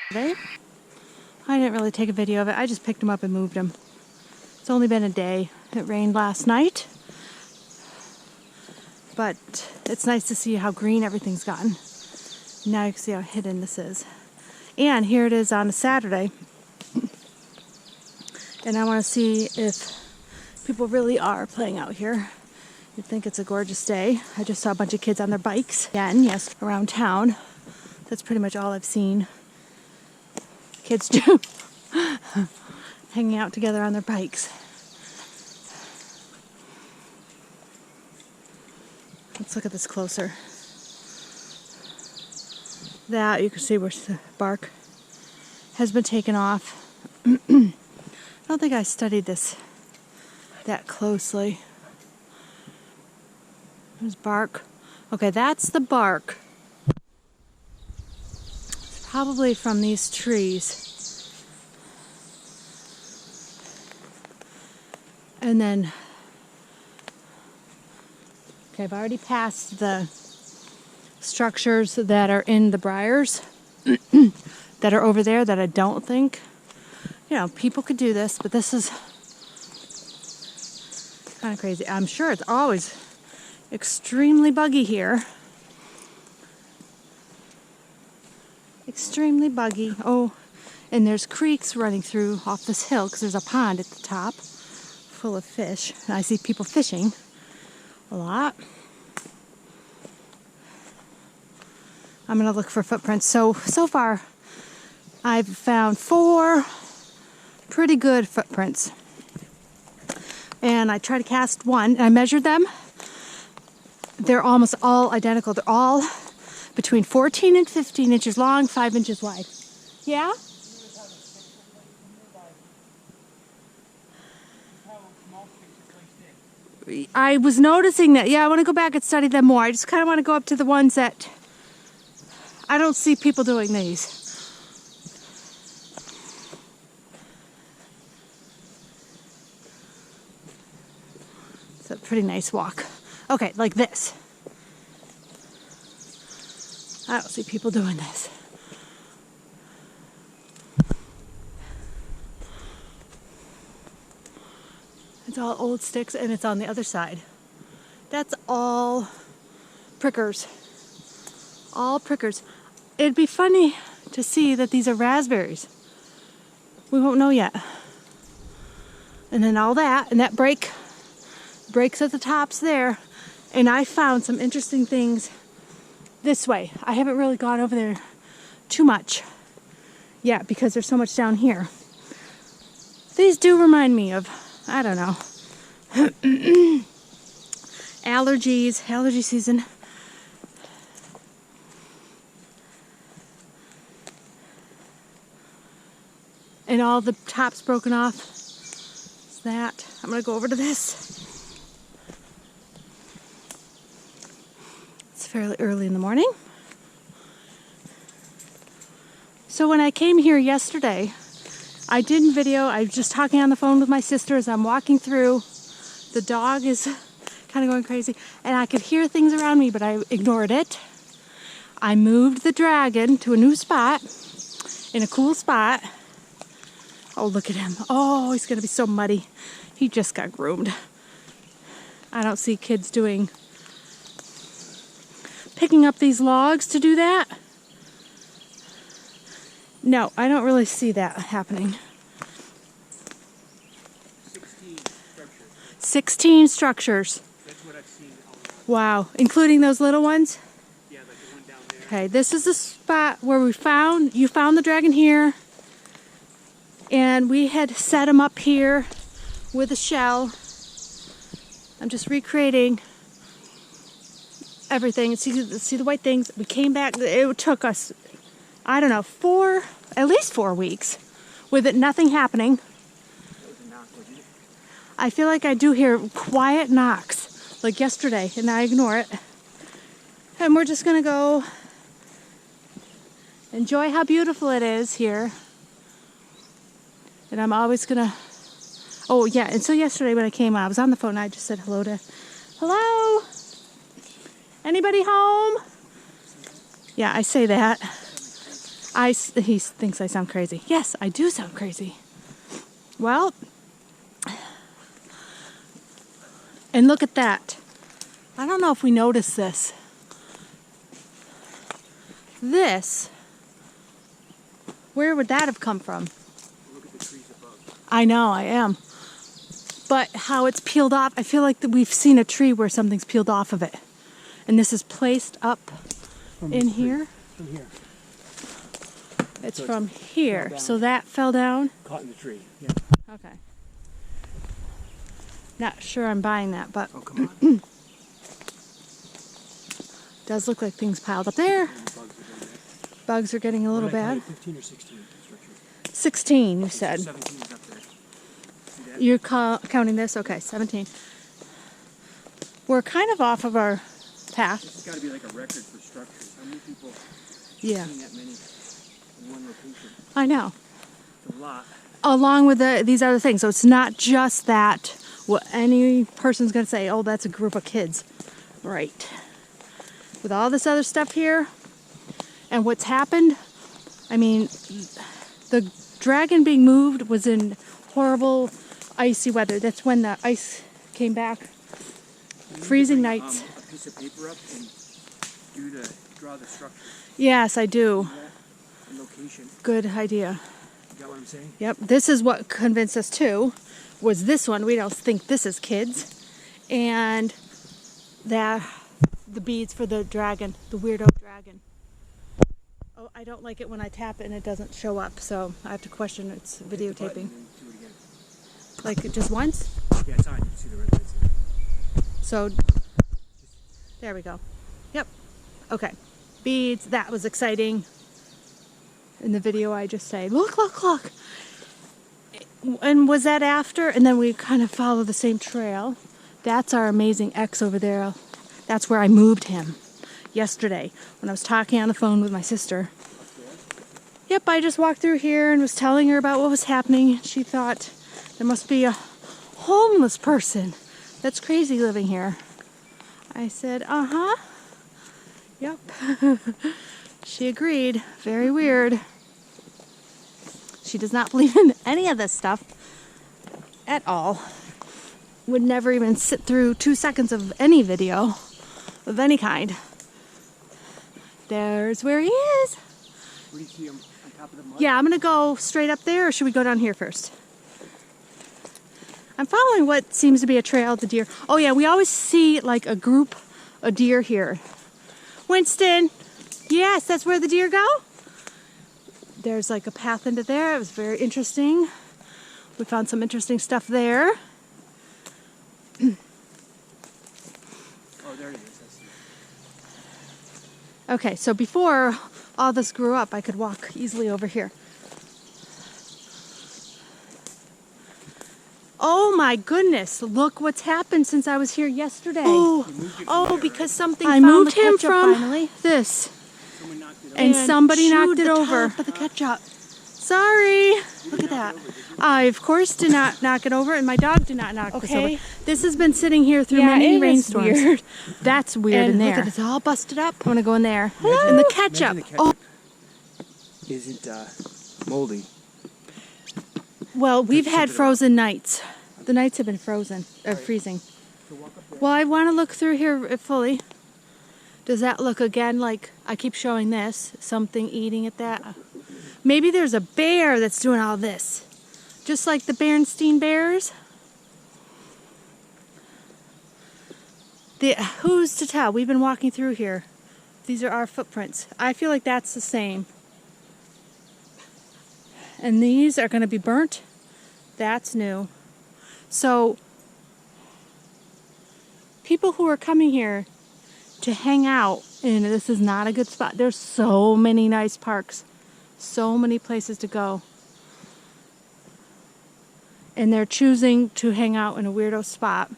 Today, I didn't really take a video of it. I just picked them up and moved them. It's only been a day. It rained last night. But it's nice to see how green everything's gotten. Now you can see how hidden this is. And here it is on a Saturday. And I want to see if people really are playing out here. You'd think it's a gorgeous day. I just saw a bunch of kids on their bikes. Again, yes, around town. That's pretty much all I've seen. Kids do. Hanging out together on their bikes. Let's look at this closer. That you can see where the bark has been taken off. I don't think I studied this that closely. There's bark. Okay, that's the bark. It's probably from these trees. And then, okay, I've already passed the structures that are in the briars that are over there that I don't think, people could do this, but this is kind of crazy. I'm sure it's always extremely buggy here. Extremely buggy. Oh, and there's creeks running through off this hill because there's a pond at the top full of fish. And I see people fishing a lot. I'm going to look for footprints. So far, I've found 4 pretty good footprints. And I tried to cast one, and I measured them. They're almost all identical. They're all between 14 and 15 inches long, 5 inches wide. Yeah? I was noticing that. Yeah, I want to go back and study them more. I just kind of want to go up to the ones that I don't see people doing these. It's a pretty nice walk. Okay, like this. I don't see people doing this. It's all old sticks and it's on the other side. That's all prickers. All prickers. It'd be funny to see that these are raspberries. We won't know yet. And then all that, and that breaks at the tops there. And I found some interesting things this way. I haven't really gone over there too much yet because there's so much down here. These do remind me of, I don't know, allergy season. And all the tops broken off. Is that. I'm going to go over to this. It's fairly early in the morning. So when I came here yesterday, I didn't video. I was just talking on the phone with my sister as I'm walking through. The dog is kind of going crazy. And I could hear things around me, but I ignored it. I moved the dragon to a new spot, in a cool spot. Oh, look at him. Oh, he's going to be so muddy. He just got groomed. I don't see kids picking up these logs to do that. No, I don't really see that happening. 16 structures. That's what I've seen. Wow. Including those little ones? Yeah, like the one down there. Okay, this is the spot where you found the dragon here. And we had set him up here with a shell. I'm just recreating everything. See the white things. We came back. It took us, I don't know, at least 4 weeks with it nothing happening. I feel like I do hear quiet knocks like yesterday and I ignore it. And we're just gonna go enjoy how beautiful it is here. And I'm always gonna, oh yeah, and so yesterday when I came out, I was on the phone and I just said hello? Anybody home? Yeah, I say that. He thinks I sound crazy. Yes, I do sound crazy. Well, and look at that. I don't know if we noticed this. This, where would that have come from? Look at the trees above. I know, I am. But how it's peeled off, I feel like that we've seen a tree where something's peeled off of it. And this is placed up in here. From here. It's So from here. down. So that fell down? Caught in the tree. Yeah. Okay. Not sure I'm buying that, but Oh, come on. does look like things piled up there. Bugs are getting a little bad. 15 or 16 structures. 16, you said. 17 is up there. See that? You're counting this? Okay, 17. We're kind of off of our path. This has got to be like a record for structures. How many people Yeah, seeing that many in one location? I know. It's a lot. Along with these other things. So it's not just that what any person's going to say, oh, that's a group of kids. Right. With all this other stuff here and what's happened, I mean, the dragon being moved was in horrible icy weather. That's when the ice came back. Freezing nights. A piece of paper up and draw the structure. Yes, I do. And location. Good idea. You got what I'm saying? Yep, this is what convinced us too, was this one. We don't think this is kids. And the beads for the dragon, the weirdo dragon. Oh, I don't like it when I tap it and it doesn't show up, so I have to question its videotaping. Do it again. Like just once? Yeah, it's on. You can see the red lights. So, there we go. Yep. Okay. Beads, that was exciting. In the video I just say, look, look, look. And was that after? And then we kind of follow the same trail. That's our amazing ex over there. That's where I moved him yesterday when I was talking on the phone with my sister. Yep, I just walked through here and was telling her about what was happening. She thought there must be a homeless person that's crazy living here. I said, uh-huh. Yep. She agreed. Very weird. She does not believe in any of this stuff at all. Would never even sit through 2 seconds of any video of any kind. There's where he is. Where do you see him? On top of the mud? Yeah, I'm gonna go straight up there, or should we go down here first? I'm following what seems to be a trail of the deer. Oh yeah, we always see like a group of deer here. Winston, yes, that's where the deer go? There's like a path into there. It was very interesting. We found some interesting stuff there. Oh, there it is. I see it. Okay, so before all this grew up, I could walk easily over here. Oh my goodness, look what's happened since I was here yesterday. Oh, because something I found moved the him ketchup from finally. This. Someone knocked it over. And somebody knocked chewed it the over. top of the ketchup. Sorry. Look at that. I, of course, did not knock it over, and my dog did not knock this over. Okay. This has been sitting here through Yeah, many it is rainstorms. weird. That's weird And in look there. at it, it's all busted up. I'm going to go in there. And the ketchup. Imagine the Oh, ketchup isn't moldy. well, we've Just had sip it frozen nights. The nights have been frozen, freezing. So walk up there. Well, I want to look through here fully. Does that look again like I keep showing this? Something eating at that? Maybe there's a bear that's doing all this. Just like the Berenstain Bears. Who's to tell? We've been walking through here. These are our footprints. I feel like that's the same. And these are going to be burnt. That's new. So, people who are coming here to hang out, and this is not a good spot. There's so many nice parks, so many places to go. And they're choosing to hang out in a weirdo spot. Can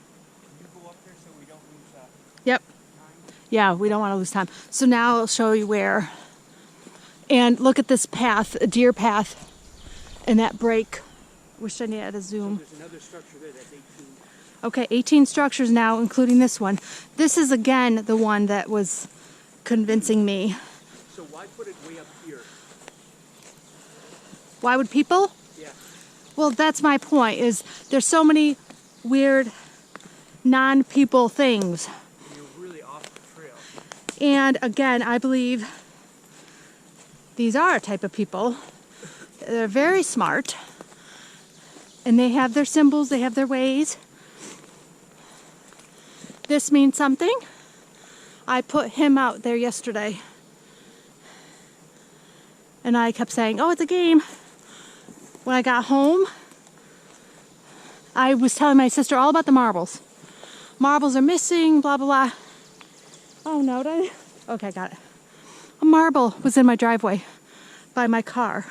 you go up there so we don't lose Yep. Yeah, we don't want to lose time. So now I'll show you where. And look at this path, a deer path, and that break. Wish I had a zoom. There's another structure there that's 18. Okay, 18 structures now, including this one. This is again the one that was convincing me. So why put it way up here? Why would people? Yeah. Well, that's my point, is there's so many weird non-people things. You're really off the trail. And again, I believe these are a type of people. They're very smart. And they have their symbols, they have their ways. This means something. I put him out there yesterday. And I kept saying, oh, it's a game. When I got home, I was telling my sister all about the marbles. Marbles are missing, blah, blah, blah. Oh, no, did I? Okay, got it. A marble was in my driveway by my car.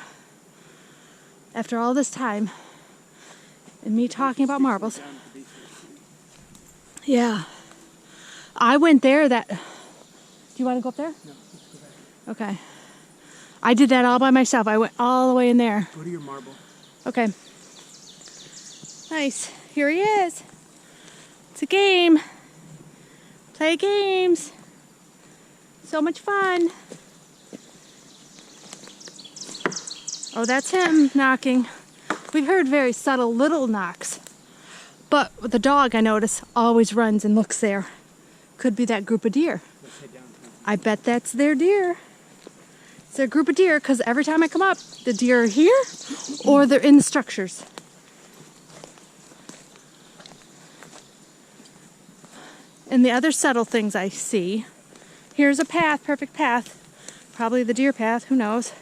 After all this time, and me talking about marbles. Yeah. I went there that... Do you want to go up there? No, let's go back. Okay. I did that all by myself. I went all the way in there. Go to your marble. Okay. Nice. Here he is. It's a game. Play games. So much fun. Oh, that's him knocking. We've heard very subtle little knocks. But the dog, I notice, always runs and looks there. Could be that group of deer. Let's head down. I bet that's their deer. It's their group of deer because every time I come up, the deer are here or they're in the structures. And the other subtle things I see, here's a path, perfect path. Probably the deer path, who knows.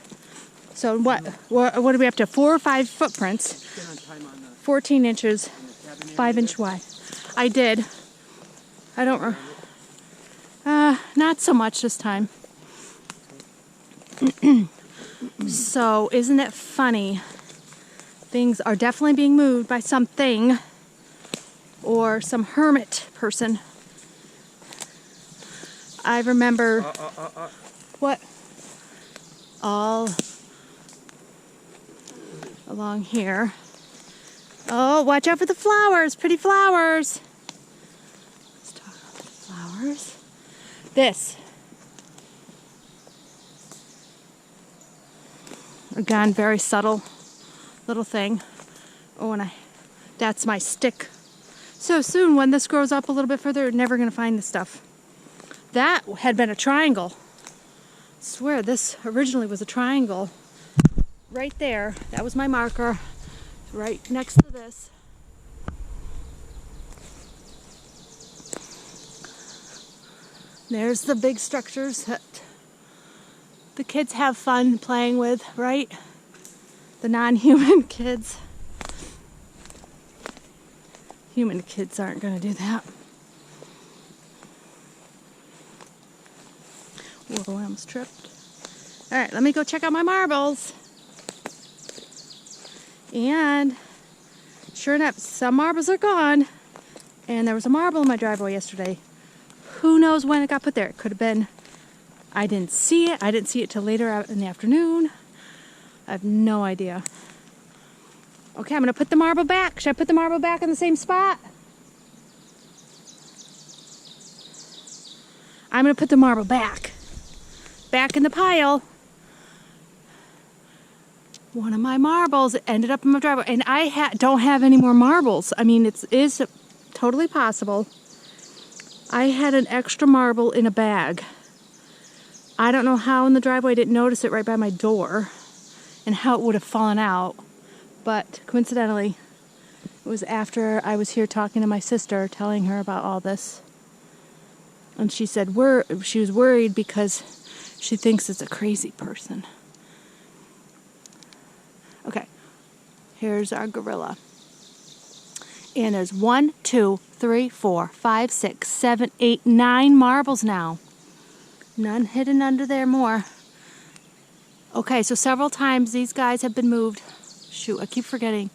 So what do we have to, 4 or 5 footprints, Get on time on the 14 inches, cabin area 5-inch wide. I did. I don't, not so much this time. So isn't it funny? Things are definitely being moved by something or some hermit person. I remember what all along here. Oh, watch out for the flowers, pretty flowers. Let's talk about the flowers. This. Again, very subtle little thing. Oh, and that's my stick. So soon, when this grows up a little bit further, you're never going to find this stuff. That had been a triangle. I swear, this originally was a triangle. Right there, that was my marker. Right next to this. There's the big structures that the kids have fun playing with, right? The non-human kids. Human kids aren't going to do that. Whoa, I almost tripped. All right, let me go check out my marbles. And sure enough, some marbles are gone. And there was a marble in my driveway yesterday. Who knows when it got put there? It could have been, I didn't see it. I didn't see it till later out in the afternoon. I have no idea. Okay, I'm going to put the marble back. Should I put the marble back in the same spot? I'm going to put the marble back. Back in the pile. One of my marbles ended up in my driveway. And I don't have any more marbles. I mean, it is totally possible. I had an extra marble in a bag. I don't know how in the driveway I didn't notice it right by my door and how it would have fallen out. But coincidentally, it was after I was here talking to my sister, telling her about all this. And she said she was worried because she thinks it's a crazy person. Okay, here's our gorilla. And there's 1, 2, 3, 4, 5, 6, 7, 8, 9 marbles now. None hidden under there more. Okay, so several times these guys have been moved. Shoot, I keep forgetting.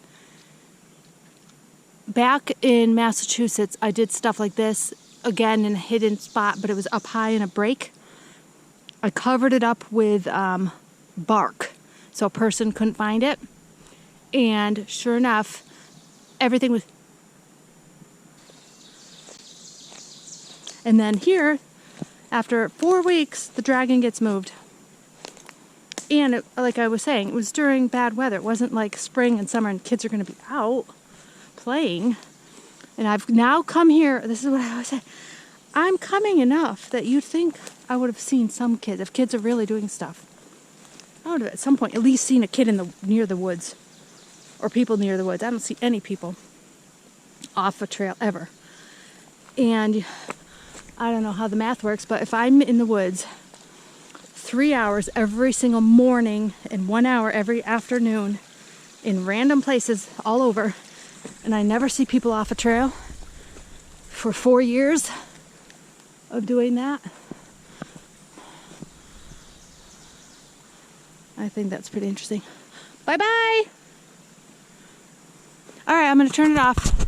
Back in Massachusetts, I did stuff like this, again in a hidden spot, but it was up high in a break. I covered it up with bark so a person couldn't find it. And sure enough, everything was... And then here, after 4 weeks, the dragon gets moved. And like I was saying, it was during bad weather. It wasn't like spring and summer and kids are going to be out playing. And I've now come here. This is what I was saying. I'm coming enough that you'd think I would have seen some kids. If kids are really doing stuff, I would have at some point at least seen a kid near the woods. Or people near the woods. I don't see any people off a trail ever. And I don't know how the math works, but if I'm in the woods 3 hours every single morning and 1 hour every afternoon in random places all over, and I never see people off a trail for 4 years of doing that, I think that's pretty interesting. Bye-bye! All right, I'm going to turn it off.